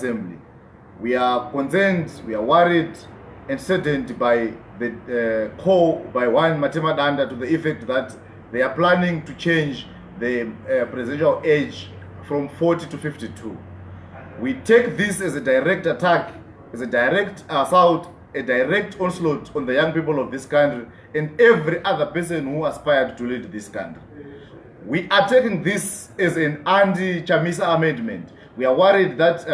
Assembly. We are concerned, we are worried and saddened by the call by one Matemadanda to the effect that they are planning to change the presidential age from 40 to 52. We take this as a direct attack, as a direct assault, a direct onslaught on the young people of this country and every other person who aspired to lead this country. We are taking this as an anti-Chamisa amendment. We are worried that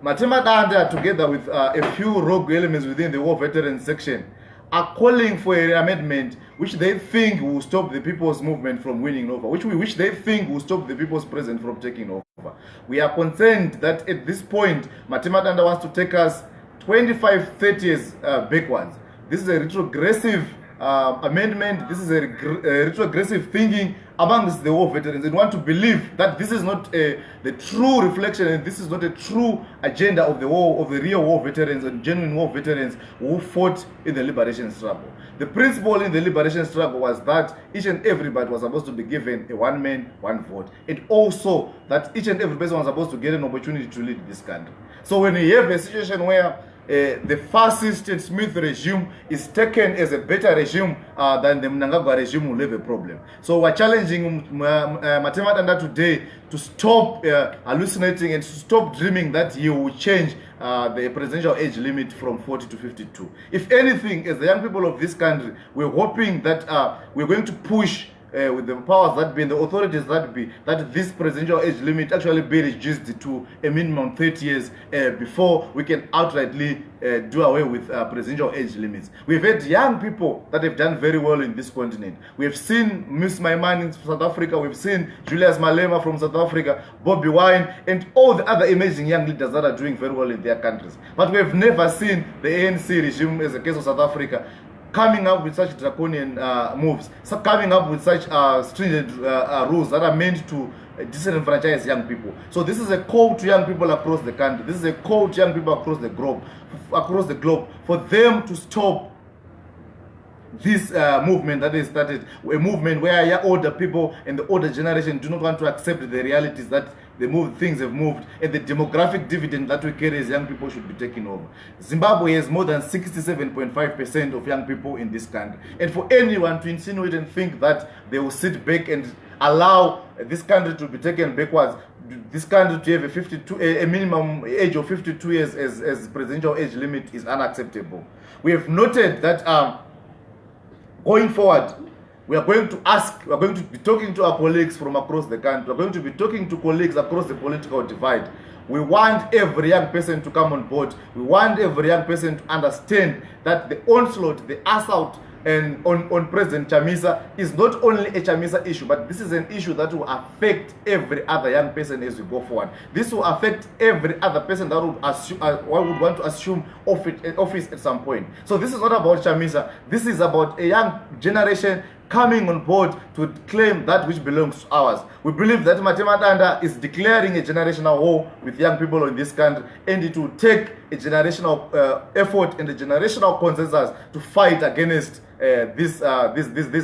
Matemadanda, together with a few rogue elements within the war veterans section, are calling for an amendment which they think will stop the people's movement from winning over, which they think will stop the people's presence from taking over. We are concerned that at this point, Matemadanda wants to take us 25, 30 years backwards. This is a retrogressive amendment. This is a retrogressive thinking amongst the war veterans, and want to believe that this is not the true reflection, and this is not a true agenda of the war, of the real war veterans and genuine war veterans who fought in the liberation struggle. The principle in the liberation struggle was that each and everybody was supposed to be given a one man, one vote, and also that each and every person was supposed to get an opportunity to lead this country. So when you have a situation where the fascist and Smith regime is taken as a better regime than the Mnangagwa regime, will have a problem. So we're challenging Matemadanda today to stop hallucinating and to stop dreaming that he will change the presidential age limit from 40 to 52. If anything, as the young people of this country, we're hoping that we're going to push with the powers that be and the authorities that be, that this presidential age limit actually be reduced to a minimum 30 years before we can outrightly do away with presidential age limits. We've had young people that have done very well in this continent. We have seen Miss Maiman in South Africa, we've seen Julius Malema from South Africa, Bobby Wine, and all the other amazing young leaders that are doing very well in their countries. But we have never seen the ANC regime, as the case of South Africa, coming up with such draconian moves, coming up with such stringent rules that are meant to disenfranchise young people. So this is a call to young people across the country. This is a call to young people across the globe, for them to stop this movement that is started, a movement where older people and the older generation do not want to accept the realities that things have moved, and the demographic dividend that we carry as young people should be taken over. Zimbabwe has more than 67.5% of young people in this country. And for anyone to insinuate and think that they will sit back and allow this country to be taken backwards, this country to have a minimum age of 52 years as presidential age limit, is unacceptable. We have noted that going forward, we are going to be talking to our colleagues from across the country. We're going to be talking to colleagues across the political divide. We want every young person to come on board. We want every young person to understand that the onslaught, the assault on President Chamisa is not only a Chamisa issue, but this is an issue that will affect every other young person as we go forward. This will affect every other person that would want to assume office at some point. So this is not about Chamisa. This is about a young generation coming on board to claim that which belongs to ours. We believe that Matemadanda is declaring a generational war with young people in this country, and it will take a generational effort and a generational consensus to fight against these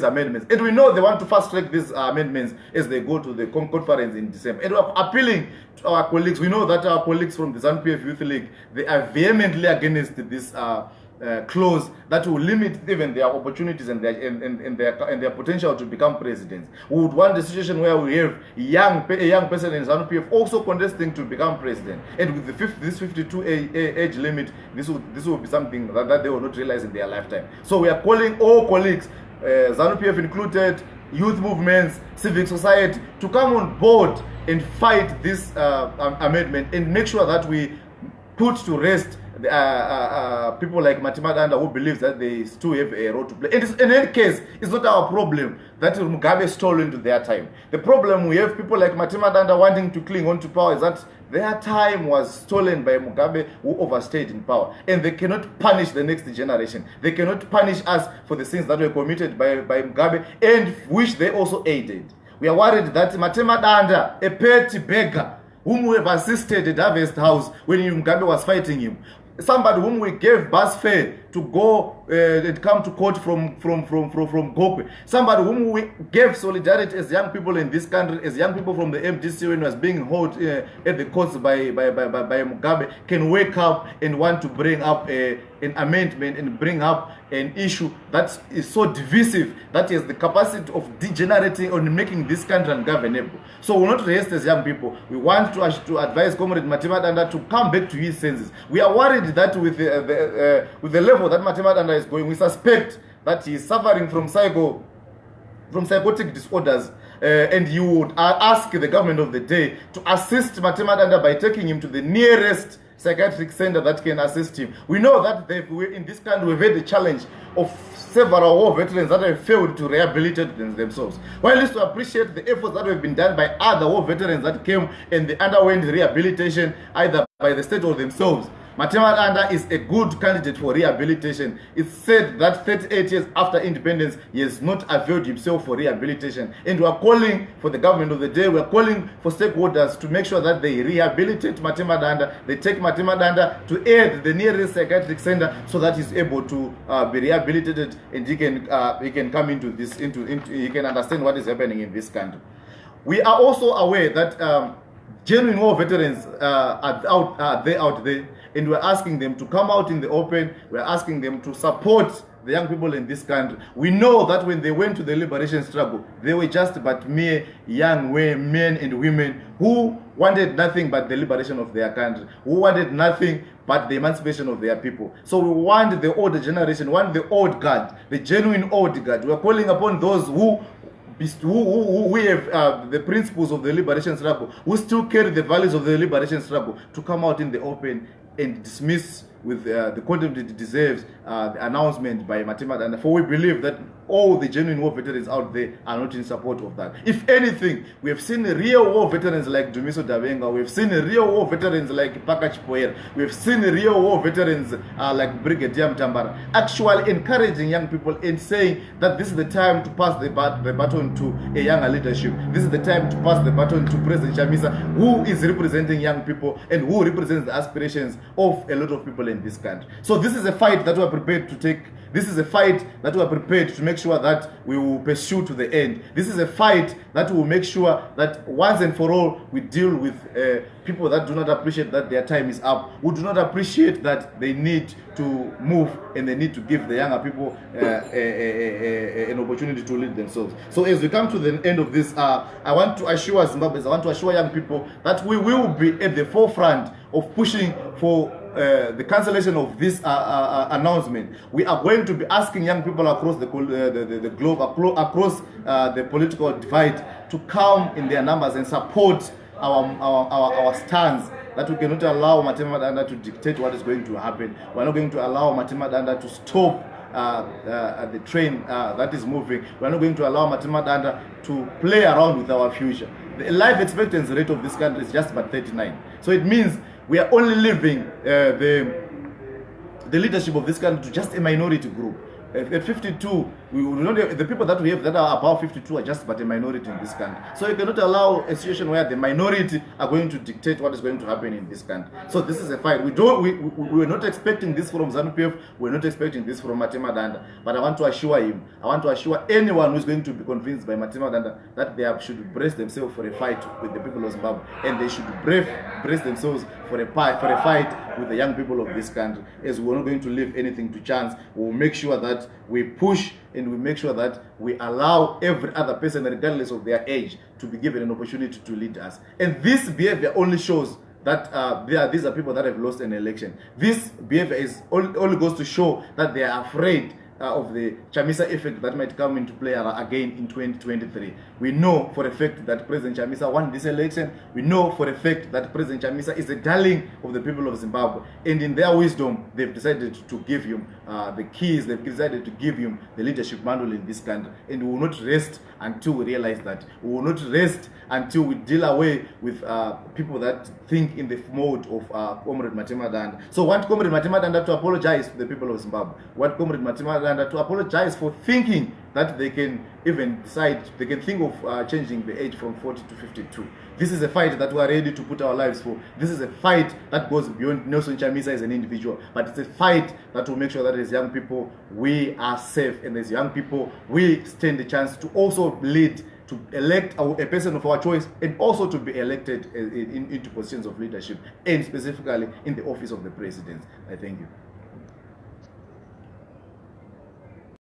amendments. And we know they want to fast track these amendments as they go to the conference in December. And we're appealing to our colleagues. We know that our colleagues from the ZANU-PF Youth League, they are vehemently against this clause that will limit even their opportunities and their potential to become presidents. We would want a situation where we have a young person in ZANU-PF also contesting to become president, and with this 52 age limit, this will be something that they will not realize in their lifetime. So we are calling all colleagues, ZANU-PF included, youth movements, civic society, to come on board and fight this amendment and make sure that we put to rest people like Matemadanda, who believes that they still have a role to play. And in any case, it's not our problem that Mugabe stole into their time. The problem we have people like Matemadanda wanting to cling on to power is that their time was stolen by Mugabe, who overstayed in power. And they cannot punish the next generation. They cannot punish us for the sins that were committed by Mugabe, and which they also aided. We are worried that Matemadanda, a petty beggar, whom we have assisted at Harvest House when Mugabe was fighting him, somebody whom we gave bus fare to go and come to court from Gokwe, somebody whom we gave solidarity as young people in this country, as young people from the MDC when was being held at the courts by Mugabe, can wake up and want to bring up an amendment and bring up an issue that is so divisive, that has the capacity of degenerating or making this country ungovernable. So we're not rest as young people. We want to advise Comrade Matemadanda to come back to his senses. We are worried that with the level that Matemadanda is going, we suspect that he is suffering from psychotic disorders, and you would ask the government of the day to assist Matemadanda by taking him to the nearest psychiatric center that can assist him. We know that in this country we've had the challenge of several war veterans that have failed to rehabilitate themselves. While it's to appreciate the efforts that have been done by other war veterans that came and they underwent rehabilitation either by the state or themselves, Matemadanda is a good candidate for rehabilitation. It's said that 38 years after independence, he has not availed himself for rehabilitation. And we are calling for the government of the day, we are calling for stakeholders to make sure that they rehabilitate Matemadanda, they take Matemadanda to the nearest psychiatric center so that he's able to be rehabilitated and he can come into this, he can understand what is happening in this country. We are also aware that genuine war veterans are out there, and we're asking them to come out in the open. We're asking them to support the young people in this country. We know that when they went to the liberation struggle, they were just but mere young men and women who wanted nothing but the liberation of their country, who wanted nothing but the emancipation of their people. So we want the older generation, we want the old guard, the genuine old guard. We are calling upon those who have the principles of the liberation struggle, who still carry the values of the liberation struggle, to come out in the open and dismiss with the contempt it deserves the announcement by Matemadanda. For we believe that all the genuine war veterans out there are not in support of that. If anything, we have seen real war veterans like Dumiso Davenga, we have seen real war veterans like Pakachi Poera, we have seen real war veterans like Brigadier Mtambara actually encouraging young people and saying that this is the time to pass the baton to a younger leadership. This is the time to pass the baton to President Chamisa, who is representing young people and who represents the aspirations of a lot of people in this country. So this is a fight that we are prepared to take. This is a fight that we are prepared to make sure that we will pursue to the end. This is a fight that will make sure that once and for all we deal with people that do not appreciate that their time is up, who do not appreciate that they need to move and they need to give the younger people an opportunity to lead themselves. So as we come to the end of this, I want to assure Zimbabweans, I want to assure young people that we will be at the forefront of pushing for the cancellation of this announcement. We are going to be asking young people across the globe, across the political divide, to come in their numbers and support our stance that we cannot allow Matemadanda to dictate what is going to happen. We're not going to allow Matemadanda to stop the train that is moving. We're not going to allow Matemadanda to play around with our future. The life expectancy rate of this country is just about 39. So it means we are only leaving the leadership of this country to just a minority group. At 52, the people that we have that are above 52 are just but a minority in this country. So you cannot allow a situation where the minority are going to dictate what is going to happen in this country. So this is a fight. We're not expecting this from ZANU-PF. We're not expecting this from Matemadanda. But I want to assure him, I want to assure anyone who's going to be convinced by Matemadanda that they should brace themselves for a fight with the people of Zimbabwe, and they should brace themselves for a fight with the young people of this country. As we're not going to leave anything to chance, we'll make sure that we push and we make sure that we allow every other person, regardless of their age, to be given an opportunity to lead us. And this behavior only shows that these are people that have lost an election. This behavior only goes to show that they are afraid of the Chamisa effect that might come into play again in 2023. We know for a fact that President Chamisa won this election. We know for a fact that President Chamisa is a darling of the people of Zimbabwe. And in their wisdom, they've decided to give him the keys. They've decided to give him the leadership manual in this country. And we will not rest until we realize that. We will not rest until we deal away with people that think in the mode of Comrade Matemadanda. So I want Comrade Matemadanda to apologize to the people of Zimbabwe. I want Comrade Matemadanda Matemadanda to apologize for thinking that they can even decide, they can think of changing the age from 40 to 52. This is a fight that we are ready to put our lives for. This is a fight that goes beyond Nelson Chamisa as an individual, but it's a fight that will make sure that as young people, we are safe, and as young people, we stand the chance to also lead, to elect a person of our choice, and also to be elected into positions of leadership, and specifically in the office of the president. I thank you.